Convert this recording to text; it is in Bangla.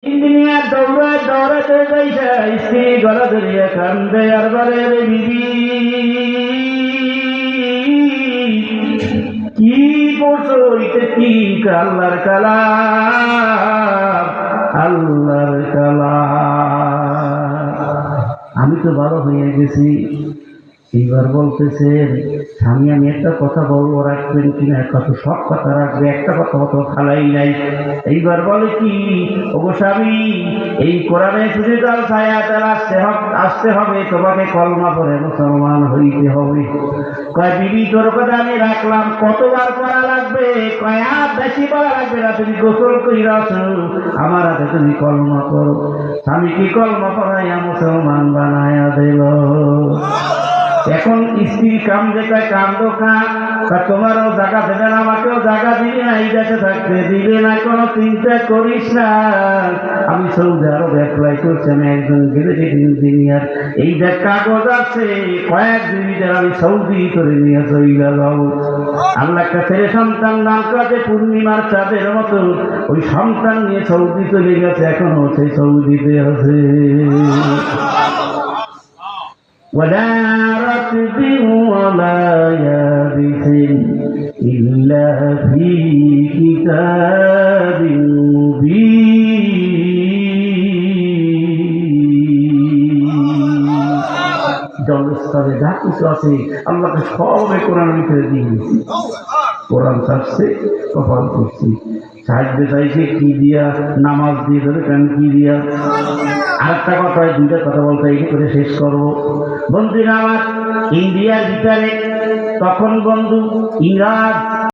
ইঞ্জিনিয়ার দৌড়াতে যাইছে স্ত্রী গলা ধরিয়া কান্দে আর বলে রে বিবি কি করছো এটা কি আল্লাহর কালাম আল্লাহর কালাম আমি তো বড় হয়ে গেছি এইবার বলতেছেন স্বামী আমি একটা কথা বলবো রাখবেন কিনা কত সব কথা রাখবে একটা কথা অত খালাই নাই এইবার বলে কি ওগো স্বামী এই কোরআনে শুধু তার ছায়াতার আসতে হবে তোমাকে কলমা পড়ে মুসলমান হইতে হবে কয় বিবি তোর কথা আমি রাখলাম কতবার পড়া লাগবে কয় আর বেশি পড়া লাগবে না তুমি গোসল কইরাছ আমার হাতে তুমি কলমা করো স্বামী কি কলমা পড়াইয়া মুসলমান বানায়া দিল এখন স্ত্রী কাম যেটা কান্দো তোমারও জায়গা দেবে না আমাকেও জায়গা দিবি না এই দেশে থাকতে দিবে না কোনো চিন্তা করিস না আমি সৌদি আরব অ্যাপ্লাই করছি আমি একজন গ্রাজুয়েট ইঞ্জিনিয়ার এই যে কাগজ আছে কয়েক দিনের আমি সৌদি করে নিয়ে চলে যাব আল্লাহ কাছে সন্তান দান করে পূর্ণিমার চাঁদের মতো ওই সন্তান নিয়ে সৌদি চলে গেছে এখনো সেই সৌদিতে আছে ولا رطب ولا يابس إلا في كتاب مبين জলস্তরে যা কিছু আছে আল্লাহকে সবে কোরআনের ভিতরে দিয়ে দিয়েছি কোরআন চাচ্ছে কপাল করছি সাহায্য চাইছে কি দিয়া নামাজ দিয়ে ধরে কেন কি দিয়া আরেকটা কথা দুইটা কথা বলতে এই করে শেষ করবো বন্ধুরা আমার ইন্ডিয়ার ভিতরে তখন বন্ধু ইংরাজ